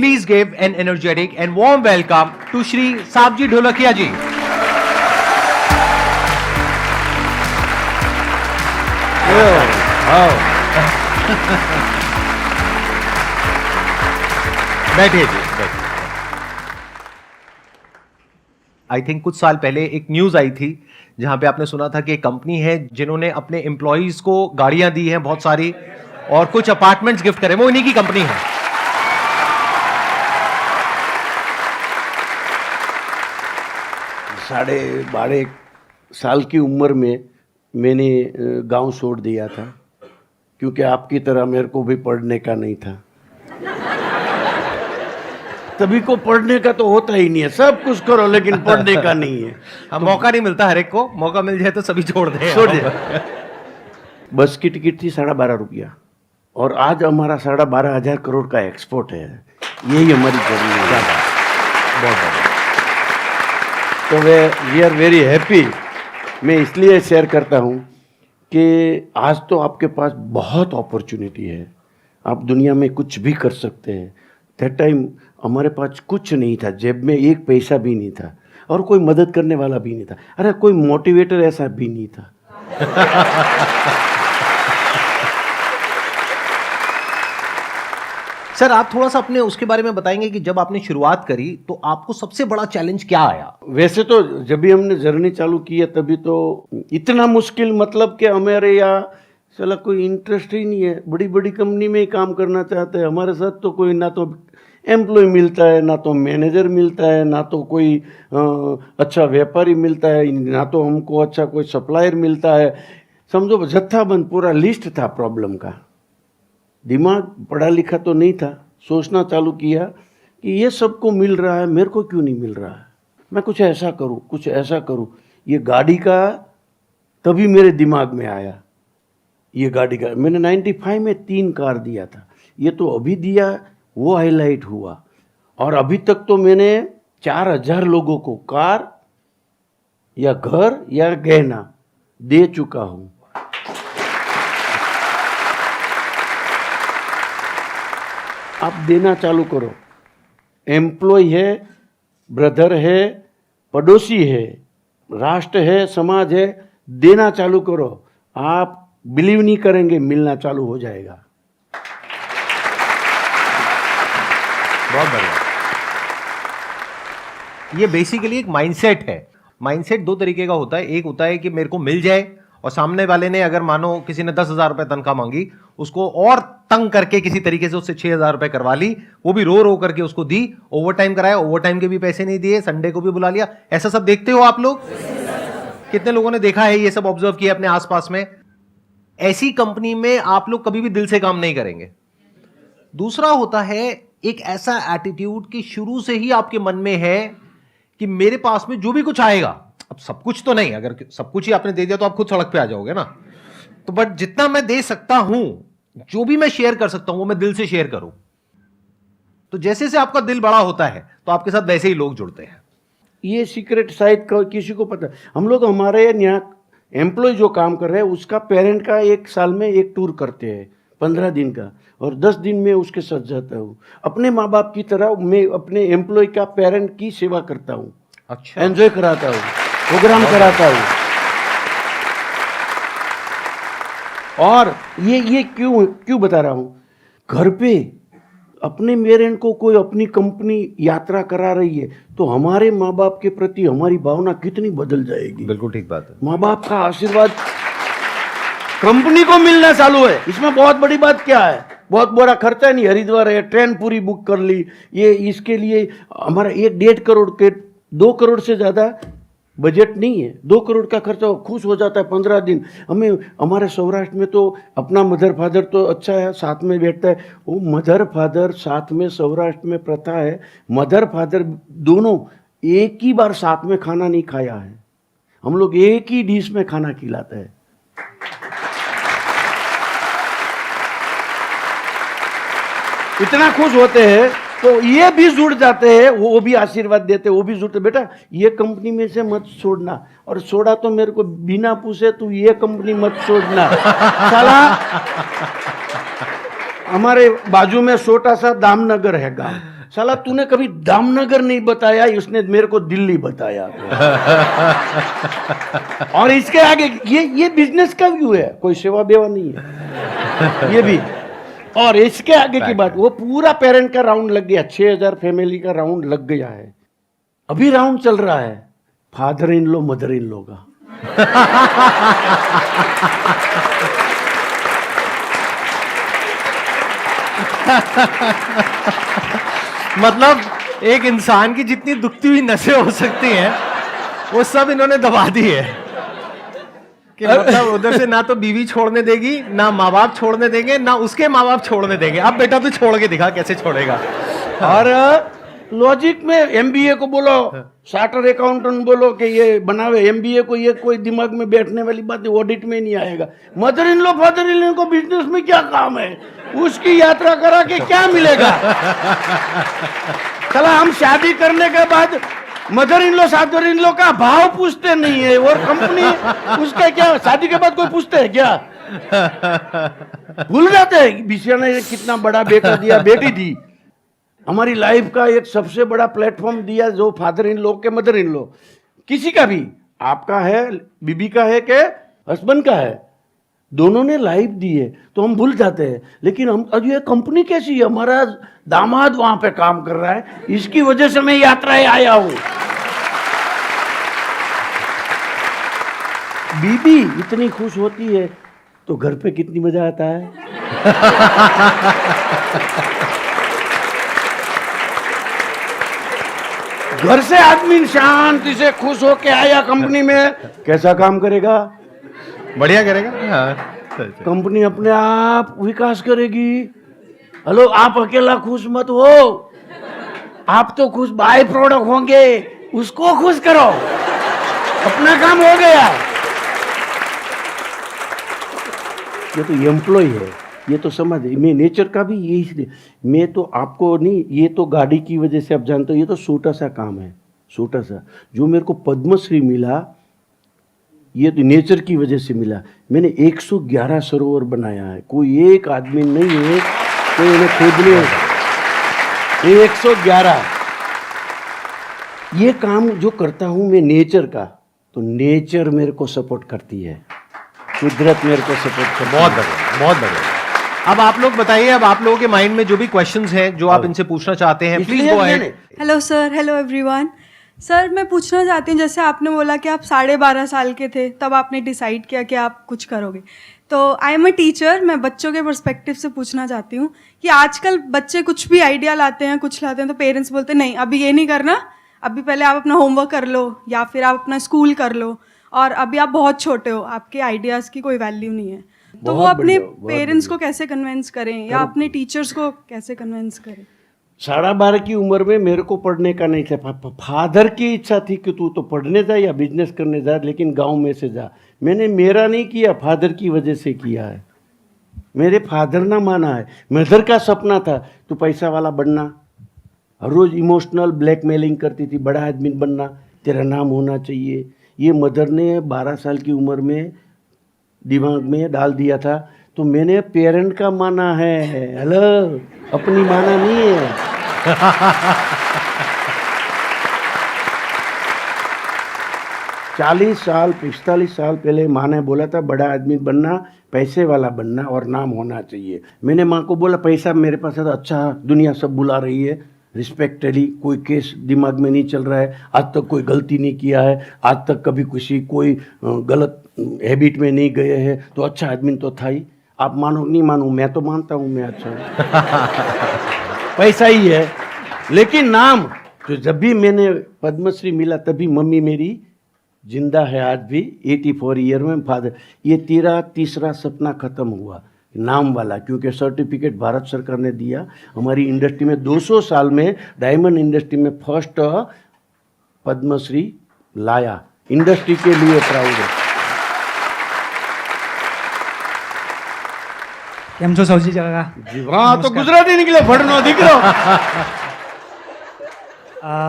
please give an energetic and warm welcome to Shri Sabji Dholakia ji. बैठिए जी, बैठिए। I think कुछ साल पहले एक न्यूज आई थी जहां पे आपने सुना था कि एक कंपनी है जिन्होंने अपने एम्प्लॉइज को गाड़ियां दी हैं बहुत सारी और कुछ अपार्टमेंट्स गिफ्ट करे, वो इन्हीं की कंपनी है। साढ़े 12 साल की उम्र में मैंने गांव छोड़ दिया था, क्योंकि आपकी तरह मेरे को भी पढ़ने का नहीं था। सभी को पढ़ने का तो होता ही नहीं है, सब कुछ करो लेकिन पढ़ने का नहीं है। अब मौका नहीं मिलता, हर एक को मौका मिल जाए तो सभी छोड़ दे। बस की टिकट थी 12.5 रुपया और आज हमारा 12,500 करोड़ का एक्सपोर्ट है। यही हमारी जर्नी है। बहुत तो वी आर वेरी हैप्पी। मैं इसलिए शेयर करता हूँ कि आज तो आपके पास बहुत अपॉर्चुनिटी है, आप दुनिया में कुछ भी कर सकते हैं। दैट टाइम हमारे पास कुछ नहीं था, जेब में एक पैसा भी नहीं था और कोई मदद करने वाला भी नहीं था। अरे कोई मोटिवेटर ऐसा भी नहीं था। सर, आप थोड़ा सा अपने उसके बारे में बताएंगे कि जब आपने शुरुआत करी तो आपको सबसे बड़ा चैलेंज क्या आया? वैसे तो जब भी हमने जर्नी चालू की है तभी तो इतना मुश्किल, मतलब कि हमारे यहाँ चला कोई इंटरेस्ट ही नहीं है। बड़ी बड़ी कंपनी में ही काम करना चाहते हैं। हमारे साथ तो कोई ना तो एम्प्लॉय मिलता है, ना तो मैनेजर मिलता है, ना तो कोई अच्छा व्यापारी मिलता है, ना तो हमको अच्छा कोई सप्लायर मिलता है। समझो जत्थाबंद पूरा लिस्ट था प्रॉब्लम का। दिमाग पढ़ा लिखा तो नहीं था, सोचना चालू किया कि ये सबको मिल रहा है, मेरे को क्यों नहीं मिल रहा है, मैं कुछ ऐसा करूं, कुछ ऐसा करूं। ये गाड़ी का तभी मेरे दिमाग में आया। ये गाड़ी का मैंने 95 में 3 कार दिया था, ये तो अभी दिया, वो हाईलाइट हुआ। और अभी तक तो मैंने 4,000 लोगों को कार या घर या गहना दे चुका हूं। आप देना चालू करो। एम्प्लॉय है, ब्रदर है, पड़ोसी है, राष्ट्र है, समाज है, देना चालू करो। आप बिलीव नहीं करेंगे, मिलना चालू हो जाएगा। बहुत बढ़िया। ये बेसिकली एक माइंडसेट है। माइंडसेट 2 तरीके का होता है। एक होता है कि मेरे को मिल जाए, और सामने वाले ने अगर मानो किसी ने 10,000 रुपए तनख्वाह मांगी, उसको और तंग करके किसी तरीके से उससे 6,000 रुपए करवा ली, वो भी रो रो करके उसको दी, ओवर टाइम कराया, ओवर टाइम के भी पैसे नहीं दिए, संडे को भी बुला लिया। ऐसा सब देखते हो आप लोग? कितने लोगों ने देखा है, ये सब ऑब्जर्व किया अपने आसपास में? ऐसी कंपनी में आप लोग कभी भी दिल से काम नहीं करेंगे। दूसरा होता है एक ऐसा एटीट्यूड कि शुरू से ही आपके मन में है कि मेरे पास में जो भी कुछ आएगा, अब सब कुछ तो नहीं, अगर सब कुछ ही आपने दे दिया तो आप खुद सड़क पे आ जाओगे ना, तो बट जितना मैं दे सकता हूं, जो भी मैं शेयर कर सकता हूं, वो मैं दिल से शेयर करूं। तो जैसे से आपका दिल बड़ा होता है तो आपके साथ वैसे ही लोग जुड़ते हैं। ये सीक्रेट शायद किसी को पता। हम लोग हमारे यहाँ एम्प्लॉय जो काम कर रहे हैं उसका पेरेंट का 1 साल में एक टूर करते हैं 15 दिन का, और 10 दिन में उसके साथ जाता हूँ। अपने माँ बाप की तरह मैं अपने एम्प्लॉय का पेरेंट की सेवा करता हूँ। अच्छा, एंजॉय कराता हूँ, प्रोग्राम कराता हूँ। और ये क्यों बता रहा हूँ, घर पे अपने पेरेंट को कोई अपनी कंपनी यात्रा करा रही है तो हमारे माँ बाप के प्रति हमारी भावना कितनी बदल जाएगी। बिल्कुल ठीक बात है। माँ बाप का आशीर्वाद कंपनी को मिलना चालू है। इसमें बहुत बड़ी बात क्या है, बहुत बड़ा खर्चा नहीं। हरिद्वार है, ट्रेन पूरी बुक कर ली, ये इसके लिए हमारा 1.5 करोड़ के 2 करोड़ से ज़्यादा बजट नहीं है। 2 करोड़ का खर्चा, खुश हो जाता है 15 दिन। हमें हमारे सौराष्ट्र में तो अपना मदर फादर तो अच्छा है, साथ में बैठता है। वो मदर फादर साथ में, सौराष्ट्र में प्रथा है, मदर फादर दोनों एक ही बार साथ में खाना नहीं खाया है। हम लोग एक ही डिश में खाना खिलाते हैं। इतना खुश होते हैं तो ये भी जुड़ जाते हैं, वो भी आशीर्वाद देते हैं, वो भी जुड़ते, बेटा ये कंपनी में से मत छोड़ना। और छोड़ा तो मेरे को बिना पूछे तू ये कंपनी मत छोड़ना। साला हमारे बाजू में छोटा सा दामनगर है गांव, साला तूने कभी दामनगर नहीं बताया, उसने मेरे को दिल्ली बताया। और इसके आगे ये बिजनेस का व्यू है, कोई सेवा बेवा नहीं है ये भी। और इसके आगे की बात, वो पूरा पेरेंट का राउंड लग गया, 6000 फैमिली का राउंड लग गया है। अभी राउंड चल रहा है father in low mother in लो का। मतलब एक इंसान की जितनी दुखती हुई नसें हो सकती हैं वो सब इन्होंने दबा दी है कि मतलब उधर से ना तो बीवी छोड़ने देगी, ना माँ बाप छोड़ने देंगे, ना उसके माँ बाप छोड़ने देंगे। अब बेटा तू छोड़ के दिखा कैसे छोड़ेगा। और लॉजिक में एमबीए को बोलो, चार्टर अकाउंटेंट बोलो कि ये बनावे, एमबीए को ये कोई दिमाग में बैठने वाली बात है, ऑडिट में नहीं आएगा। Mother in low father in लो को बिजनेस में क्या काम है, उसकी यात्रा करा के क्या मिलेगा। चला हम शादी करने के बाद mother in low father in लो का भाव पूछते नहीं है, और कंपनी उसका क्या शादी के बाद कोई पूछते है क्या, भूल जाते हैं बिटिया ने कितना बड़ा बेटा दिया बेटी दी। हमारी लाइफ का एक सबसे बड़ा प्लेटफॉर्म दिया जो फादर इन लॉ के मदर इन लॉ, किसी का भी, आपका है, बीबी का है के हस्बैंड का है, दोनों ने लाइफ दी है, तो हम भूल जाते हैं। लेकिन हम अब ये कंपनी कैसी है, हमारा दामाद वहां पे काम कर रहा है, इसकी वजह से मैं यात्राएं आया हूं। बीबी इतनी खुश होती है तो घर पे कितनी मजा आता है। घर से आदमी शांति से खुश होके आया कंपनी में, कैसा काम करेगा, बढ़िया करेगा। हाँ। कंपनी अपने आप विकास करेगी। हेलो, आप अकेला खुश मत हो, आप तो खुश बाय प्रोडक्ट होंगे, उसको खुश करो, अपना काम हो गया। ये तो एम्प्लॉय है, ये तो समझ, मैं नेचर का भी यही, मैं तो आपको नहीं, ये तो गाड़ी की वजह से आप जानते हो, ये तो छोटा सा काम है, छोटा सा। जो मेरे को पद्मश्री मिला ये तो नेचर की वजह से मिला। मैंने 111 सरोवर बनाया है, कोई एक आदमी नहीं है तो इन्हें खोदने 111। ये काम जो करता हूं मैं नेचर का, तो नेचर मेरे को सपोर्ट करती है, कुदरत मेरे को सपोर्ट करती है। बहुत बढ़िया, बहुत बढ़िया। अब आप लोग बताइए, अब आप लोगों के माइंड में जो भी क्वेश्चंस हैं जो आप इनसे पूछना चाहते हैं, please go ahead. Hello sir, hello everyone. Sir मैं पूछना चाहती हूँ, जैसे आपने बोला कि आप 12.5 साल के थे तब आपने डिसाइड किया कि आप कुछ करोगे, तो आई एम अ टीचर, मैं बच्चों के पर्सपेक्टिव से पूछना चाहती हूँ कि आजकल बच्चे कुछ भी आइडिया लाते हैं, कुछ लाते हैं, तो पेरेंट्स बोलते हैं नहीं अभी ये नहीं करना, अभी पहले आप अपना होमवर्क कर लो या फिर आप अपना स्कूल कर लो, और अभी आप बहुत छोटे हो, आपके आइडियाज़ की कोई वैल्यू नहीं है। तो वो अपने पेरेंट्स को कैसे कन्विंस करें या अपने टीचर्स को कैसे कन्विंस करें? 12.5 की उम्र में मेरे को पढ़ने का नहीं था, फादर की इच्छा थी कि तू तो पढ़ने जा या बिजनेस करने जा, लेकिन गांव में से जा। मैंने मेरा नहीं किया, फादर की वजह से किया है। मेरे फादर ना माना है, मदर का सपना था तू पैसा वाला बनना, हर रोज इमोशनल ब्लैकमेलिंग करती थी, बड़ा आदमी बनना, तेरा नाम होना चाहिए। ये मदर ने 12 साल की उम्र में दिमाग में डाल दिया था, तो मैंने पेरेंट का माना है, हेलो, अपनी माना नहीं है। 40 साल 45 साल पहले माँ ने बोला था बड़ा आदमी बनना, पैसे वाला बनना और नाम होना चाहिए। मैंने माँ को बोला पैसा मेरे पास है तो अच्छा, दुनिया सब बुला रही है, रिस्पेक्टली, कोई केस दिमाग में नहीं चल रहा है, आज तक कोई गलती नहीं किया है, आज तक कभी किसी कोई गलत हैबिट में नहीं गए हैं, तो अच्छा आदमी तो था ही। आप मानो नहीं मानो, मैं तो मानता हूँ मैं अच्छा हूँ। पैसा ही है, लेकिन नाम तो जब भी मैंने पद्मश्री मिला तभी मम्मी मेरी जिंदा है आज भी, 84 ईयर में। फादर, ये तेरा तीसरा सपना खत्म हुआ नाम वाला, क्योंकि सर्टिफिकेट भारत सरकार ने दिया। हमारी इंडस्ट्री में 200 साल में डायमंड इंडस्ट्री में फर्स्ट पद्मश्री लाया, इंडस्ट्री के लिए प्राउड है। કેમ છો સૌજી કાકા? हाँ तो गुजराती निकले, फड़नो दिख रहा।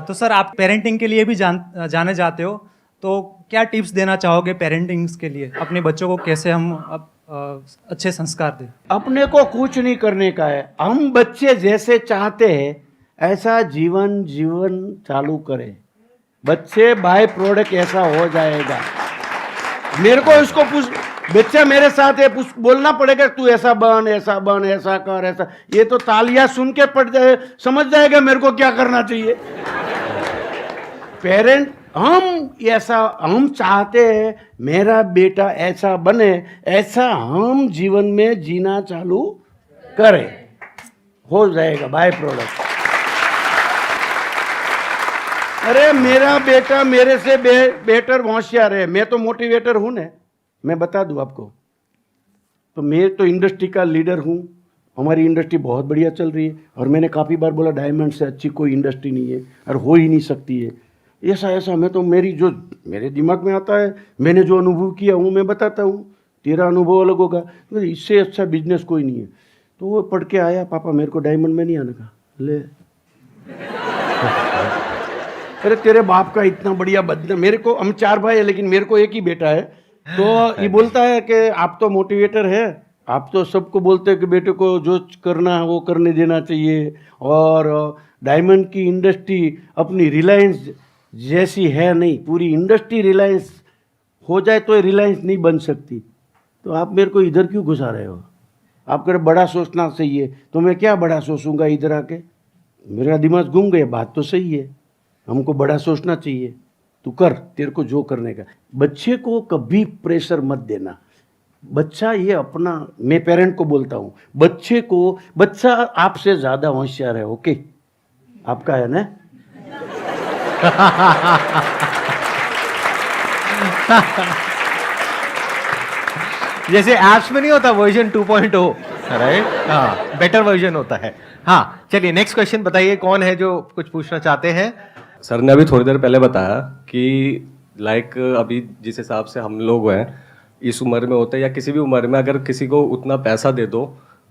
तो सर आप पेरेंटिंग के लिए भी जाने जाते हो, तो क्या टिप्स देना चाहोगे पेरेंटिंग के लिए, अपने बच्चों को कैसे हम अच्छे संस्कार दें? अपने को कुछ नहीं करने का है, हम बच्चे जैसे चाहते हैं ऐसा जीवन चालू करे, बच्चे बाय प्रोडक्ट ऐसा हो जाएगा। मेरे को इसको पूछ, बच्चा मेरे साथ है, बोलना पड़ेगा तू ऐसा बन, ऐसा बन, ऐसा कर, ऐसा। ये तो तालियां सुन के पड़ जाए, समझ जाएगा मेरे को क्या करना चाहिए। पेरेंट हम चाहते हैं मेरा बेटा ऐसा बने, ऐसा हम जीवन में जीना चालू करें, हो जाएगा बाय प्रोडक्ट। अरे मेरा बेटा मेरे से बेटर होशियार है, मैं तो मोटिवेटर हूं ना, मैं बता दूं आपको। तो मैं तो इंडस्ट्री का लीडर हूं, हमारी इंडस्ट्री बहुत बढ़िया चल रही है, और मैंने काफ़ी बार बोला डायमंड से अच्छी कोई इंडस्ट्री नहीं है और हो ही नहीं सकती है। ऐसा मैं तो मेरे दिमाग में आता है, मैंने जो अनुभव किया हूँ मैं बताता हूँ, तेरा अनुभव अलग होगा, तो इससे अच्छा बिजनेस कोई नहीं है। तो वो पढ़ के आया, पापा मेरे को डायमंड में नहीं आने का। ले अरे तेरे बाप का इतना बढ़िया बदनाम, मेरे को, हम 4 भाई है लेकिन मेरे को एक ही बेटा है, तो ये बोलता है कि आप तो मोटिवेटर है, आप तो सबको बोलते हैं कि बेटे को जो करना है वो करने देना चाहिए, और डायमंड की इंडस्ट्री अपनी रिलायंस जैसी है नहीं, पूरी इंडस्ट्री रिलायंस हो जाए तो रिलायंस नहीं बन सकती। तो आप मेरे को इधर क्यों घुसा रहे हो? आप कह रहे बड़ा सोचना चाहिए, तो मैं क्या बड़ा सोचूंगा इधर आके? मेरा दिमाग घूम गया, बात तो सही है, हमको बड़ा सोचना चाहिए। तू कर, तेरे को जो करने का। बच्चे को कभी प्रेशर मत देना। बच्चा ये अपना, मैं पेरेंट को बोलता हूँ, बच्चा आपसे ज़्यादा होशियार है, ओके? आपका है ना? जैसे एप्स में नहीं होता वर्जन 2.0, राइट? हाँ, बेटर वर्जन होता है। हाँ, चलिए नेक्स्ट क्वेश्चन बताइए, कौन है जो कुछ पूछना चाहते हैं? सर ने अभी थोड़ी देर पहले बताया कि अभी जिस हिसाब से हम लोग हैं इस उम्र में होते हैं या किसी भी उम्र में, अगर किसी को उतना पैसा दे दो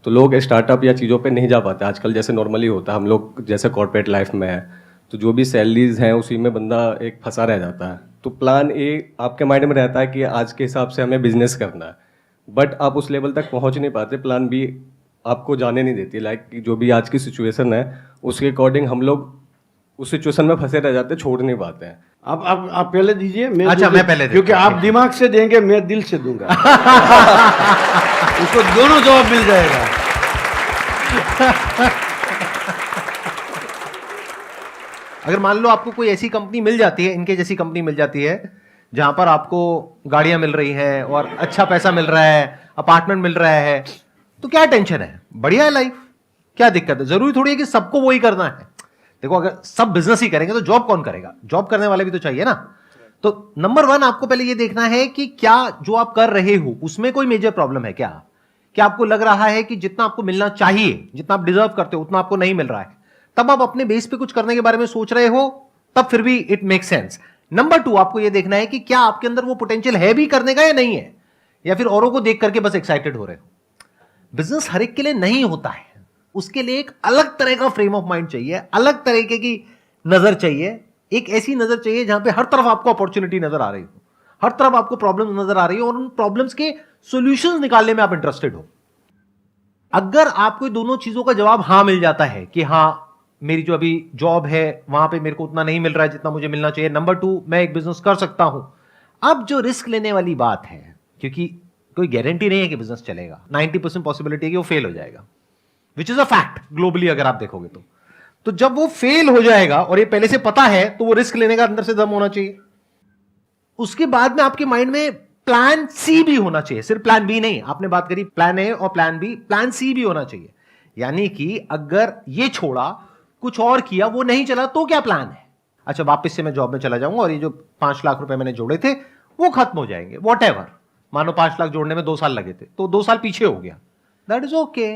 तो लोग स्टार्टअप या चीज़ों पे नहीं जा पाते आजकल। जैसे नॉर्मली होता है, हम लोग जैसे कॉर्पोरेट लाइफ में है तो जो भी सैलरीज हैं उसी में बंदा एक फंसा रह जाता है। तो प्लान ए आपके माइंड में रहता है कि आज के हिसाब से हमें बिजनेस करना है, बट आप उस लेवल तक पहुंच नहीं पाते, प्लान बी आपको जाने नहीं देती। जो भी आज की सिचुएशन है उसके अकॉर्डिंग हम लोग उस सिचुएशन में फंसे रह जाते, छोड़ नहीं पाते हैं। आप पहले दीजिए, अच्छा मैं पहले, क्योंकि आप दिमाग से देंगे, मैं दिल से दूंगा। उसको दोनों जवाब मिल जाएगा। अगर मान लो आपको कोई ऐसी कंपनी मिल जाती है, इनके जैसी कंपनी मिल जाती है, जहां पर आपको गाड़ियां मिल रही हैं और अच्छा पैसा मिल रहा है, अपार्टमेंट मिल रहा है, तो क्या टेंशन है? बढ़िया है लाइफ, क्या दिक्कत है? जरूरी थोड़ी है कि सबको वही करना है। देखो, अगर सब बिजनेस ही करेंगे तो जॉब कौन करेगा? जॉब करने वाले भी तो चाहिए ना। तो नंबर 1 आपको पहले ये देखना है कि क्या जो आप कर रहे हो उसमें कोई मेजर प्रॉब्लम है क्या? क्या आपको लग रहा है कि जितना आपको मिलना चाहिए, जितना आप डिजर्व करते हो, उतना आपको नहीं मिल रहा है? तब आप अपने बेस पे कुछ करने के बारे में सोच रहे हो, तब फिर भी इट मेक सेंस। नंबर 2 आपको यह देखना है कि क्या आपके अंदर वो पोटेंशियल है भी करने का या नहीं है, या फिर औरों को देख करके बस एक्साइटेड हो रहे हो। बिजनेस हर एक के लिए नहीं होता है, उसके लिए एक अलग तरह का फ्रेम ऑफ माइंड चाहिए, अलग तरीके की नजर चाहिए, एक ऐसी नजर चाहिए जहां पे हर तरफ आपको अपॉर्चुनिटी नजर आ रही हो, हर तरफ आपको प्रॉब्लम नजर आ रही हो और उन प्रॉब्लम्स के सॉल्यूशंस निकालने में आप इंटरेस्टेड हो। अगर आपको दोनों चीजों का जवाब हां मिल जाता है कि हां मेरी जो अभी जॉब है वहां पे मेरे को उतना नहीं मिल रहा है जितना मुझे मिलना चाहिए, नंबर 2 मैं एक बिजनेस कर सकता हूं। अब जो रिस्क लेने वाली बात है, क्योंकि कोई गारंटी नहीं है कि बिजनेस चलेगा, 90% पॉसिबिलिटी है कि वो फेल हो जाएगा, which is a fact globally अगर आप देखोगे तो जब वो फेल हो जाएगा और ये पहले से पता है, तो वो रिस्क लेने का अंदर से दम होना चाहिए। उसके बाद में आपके माइंड में प्लान सी भी होना चाहिए, सिर्फ प्लान बी नहीं। आपने बात करी प्लान ए और प्लान बी, प्लान सी भी होना चाहिए। यानी कि अगर ये छोड़ा, कुछ और किया, वो नहीं चला, तो क्या प्लान है? अच्छा वापस से मैं जॉब में चला जाऊंगा और ये जो 5 लाख रुपए मैंने जोड़े थे वो खत्म हो जाएंगे, वॉट एवर। मानो 5 लाख जोड़ने में 2 साल लगे थे, तो 2 साल पीछे हो गया, दैट इज ओके।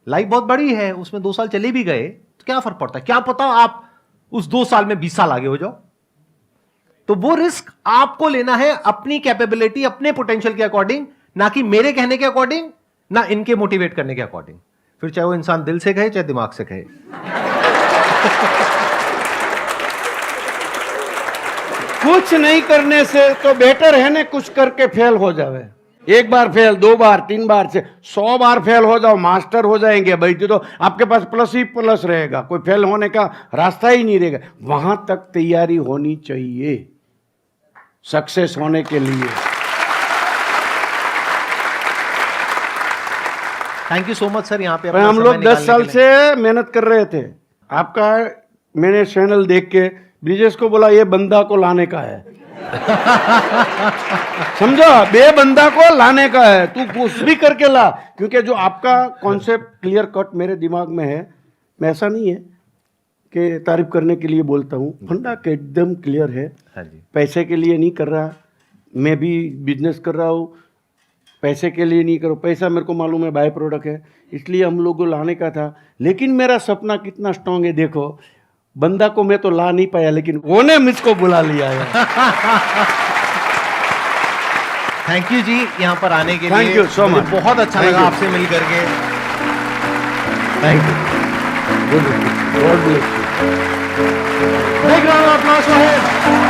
लाइफ बहुत बड़ी है, उसमें 2 साल चले भी गए तो क्या फर्क पड़ता है? क्या पता आप उस 2 साल में 20 साल आगे हो जाओ। तो वो रिस्क आपको लेना है अपनी कैपेबिलिटी, अपने पोटेंशियल के अकॉर्डिंग, ना कि मेरे कहने के अकॉर्डिंग, ना इनके मोटिवेट करने के अकॉर्डिंग। फिर चाहे वो इंसान दिल से कहे चाहे दिमाग से कहे। कुछ नहीं करने से तो बेटर है ना कुछ करके फेल हो जावे। एक बार फेल, 2 बार, 3 बार से 100 बार फेल हो जाओ, मास्टर हो जाएंगे भाई, तो आपके पास प्लस ही प्लस रहेगा, कोई फेल होने का रास्ता ही नहीं रहेगा। वहां तक तैयारी होनी चाहिए सक्सेस होने के लिए। Thank you so much sir, यहाँ पे भाई अपना हम समय लोग 10 निकालने साल के लिए। से मेहनत कर रहे थे। आपका मैंने चैनल देख के ब्रिजेश को बोला ये बंदा को लाने का है। समझो, बे बंदा को लाने का है, तू कुछ भी करके ला, क्योंकि जो आपका कॉन्सेप्ट क्लियर कट मेरे दिमाग में है। मैं ऐसा नहीं है कि तारीफ करने के लिए बोलता हूँ, फंडा के एकदम क्लियर है। हाँ जी, पैसे के लिए नहीं कर रहा, मैं भी बिजनेस कर रहा हूँ, पैसे के लिए नहीं करो। पैसा मेरे को मालूम है बाय प्रोडक्ट है, इसलिए हम लोग को लाने का था। लेकिन मेरा सपना कितना स्ट्रांग है देखो, बंदा को मैं तो ला नहीं पाया, लेकिन वो ने मुझको बुला लिया है। थैंक यू जी यहाँ पर आने के Thank लिए। you so मुझे much. बहुत अच्छा Thank लगा you. आपसे मिल करके। Thank you, God bless you. Big round of applause for him.